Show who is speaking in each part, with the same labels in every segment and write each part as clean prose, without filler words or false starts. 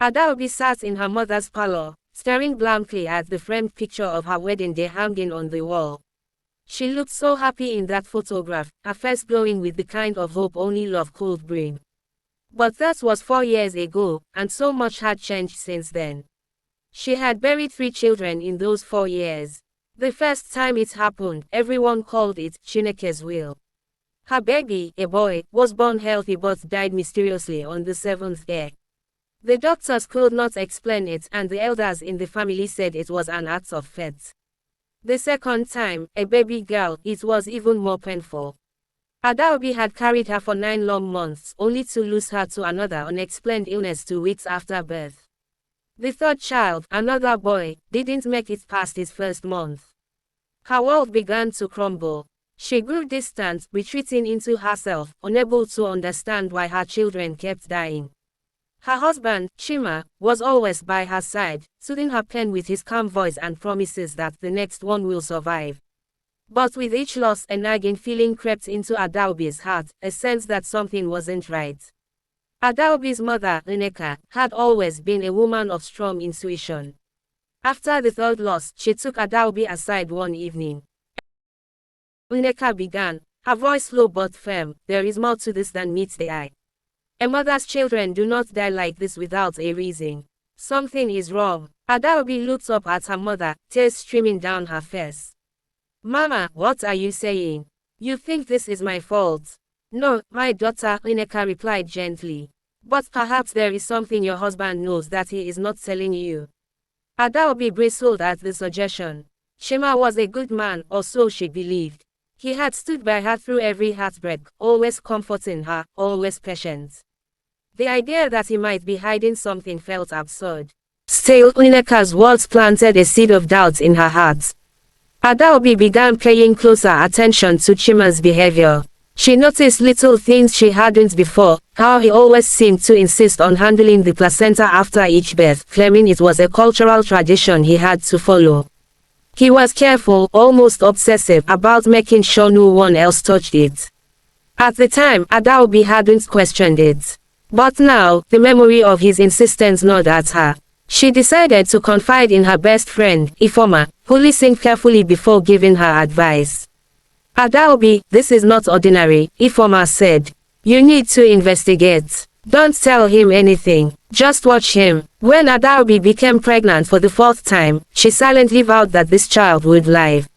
Speaker 1: Adaobi sat in her mother's parlor, staring blankly at the framed picture of her wedding day hanging on the wall. She looked so happy in that photograph, her face glowing with the kind of hope only love could bring. But that was 4 years ago, and so much had changed since then. She had buried 3 children in those 4 years. The first time it happened, everyone called it Chineke's will. Her baby, a boy, was born healthy but died mysteriously on the 7th day. The doctors could not explain it, and the elders in the family said it was an act of fate. The second time, a baby girl, it was even more painful. Adaobi had carried her for 9 long months, only to lose her to another unexplained illness 2 weeks after birth. The third child, another boy, didn't make it past his first month. Her world began to crumble. She grew distant, retreating into herself, unable to understand why her children kept dying. Her husband, Chima, was always by her side, soothing her pain with his calm voice and promises that the next one will survive. But with each loss, a nagging feeling crept into Adaobi's heart, a sense that something wasn't right. Adaobi's mother, Uneka, had always been a woman of strong intuition. After the third loss, she took Adaobi aside one evening. Uneka began, her voice low but firm, "There is more to this than meets the eye. A mother's children do not die like this without a reason. Something is wrong." Adaobi looked up at her mother, tears streaming down her face. "Mama, what are you saying? You think this is my fault?" "No, my daughter," Uneka replied gently. "But perhaps there is something your husband knows that he is not telling you." Adaobi bristled at the suggestion. Chima was a good man, or so she believed. He had stood by her through every heartbreak, always comforting her, always patient. The idea that he might be hiding something felt absurd. Still, Uneka's words planted a seed of doubt in her heart. Adaobi began paying closer attention to Chima's behavior. She noticed little things she hadn't before, how he always seemed to insist on handling the placenta after each birth, claiming it was a cultural tradition he had to follow. He was careful, almost obsessive, about making sure no one else touched it. At the time, Adaobi hadn't questioned it. But now, the memory of his insistence gnawed at her. She decided to confide in her best friend, Ifeoma, who listened carefully before giving her advice. "Adaobi, this is not ordinary," Ifeoma said. "You need to investigate. Don't tell him anything, just watch him." When Adaobi became pregnant for the 4th time, she silently vowed that this child would live.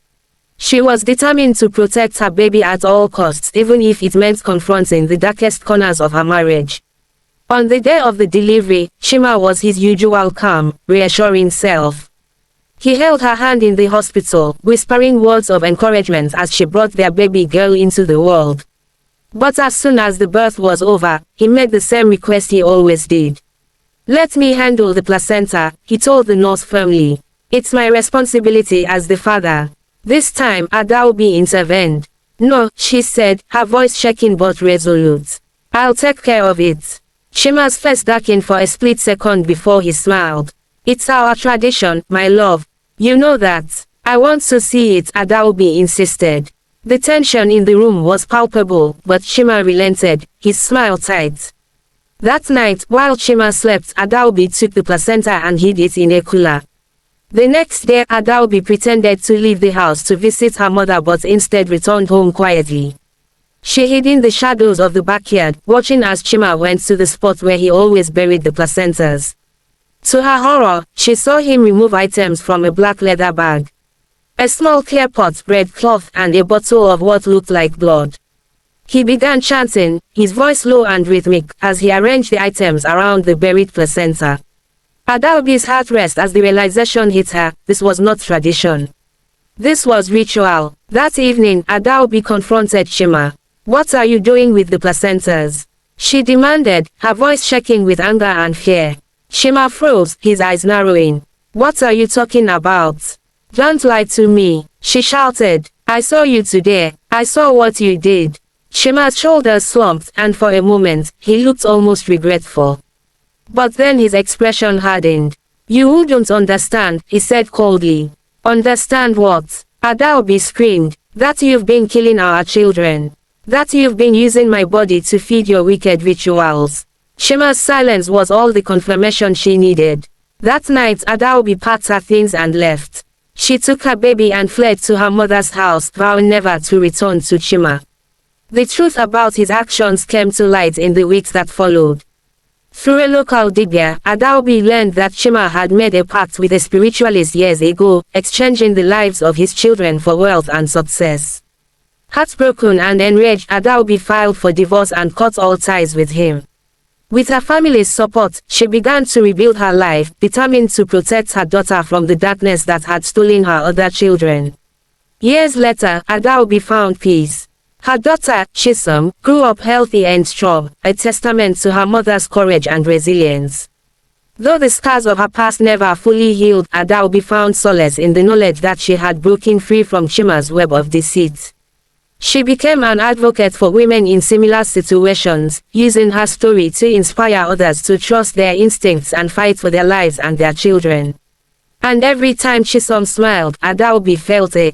Speaker 1: She was determined to protect her baby at all costs, even if it meant confronting the darkest corners of her marriage. On the day of the delivery, Chima was his usual calm, reassuring self. He held her hand in the hospital, whispering words of encouragement as she brought their baby girl into the world. But as soon as the birth was over, he made the same request he always did. "Let me handle the placenta," he told the nurse firmly. "It's my responsibility as the father." This time, Adaobi intervened. "No," she said, her voice shaking but resolute. "I'll take care of it." Chima's face darkened for a split second before he smiled. "It's our tradition, my love. You know that." "I want to see it," Adaobi insisted. The tension in the room was palpable, but Chima relented, his smile tight. That night, while Chima slept, Adaobi took the placenta and hid it in a cooler. The next day, Adaobi pretended to leave the house to visit her mother but instead returned home quietly. She hid in the shadows of the backyard, watching as Chima went to the spot where he always buried the placentas. To her horror, she saw him remove items from a black leather bag. A small clear pot, bread cloth, and a bottle of what looked like blood. He began chanting, his voice low and rhythmic, as he arranged the items around the buried placenta. Adaobi's heart raced as the realization hit her, this was not tradition. This was ritual. That evening, Adaobi confronted Chima. "What are you doing with the placentas?" she demanded, her voice shaking with anger and fear. Chima froze, his eyes narrowing. "What are you talking about? Don't lie to me," she shouted. "I saw you today. I saw what you did." Chima's shoulders slumped, and for a moment, he looked almost regretful. But then his expression hardened. "You wouldn't understand," he said coldly. "Understand what?" Adaobi screamed. "That you've been killing our children. That you've been using my body to feed your wicked rituals. Chima's silence was all the confirmation she needed. That night Adaobi packed her things and left. She took her baby and fled to her mother's house, vowing never to return to Chima. The truth about his actions came to light in the weeks that followed. Through a local dibia, Adaobi learned that Chima had made a pact with a spiritualist years ago, exchanging the lives of his children for wealth and success. Heartbroken and enraged, Adaobi filed for divorce and cut all ties with him. With her family's support, she began to rebuild her life, determined to protect her daughter from the darkness that had stolen her other children. Years later, Adaobi found peace. Her daughter, Chisom, grew up healthy and strong, a testament to her mother's courage and resilience. Though the scars of her past never fully healed, Adaobi found solace in the knowledge that she had broken free from Chima's web of deceit. She became an advocate for women in similar situations, using her story to inspire others to trust their instincts and fight for their lives and their children. And every time Chisom smiled, Adaobi felt a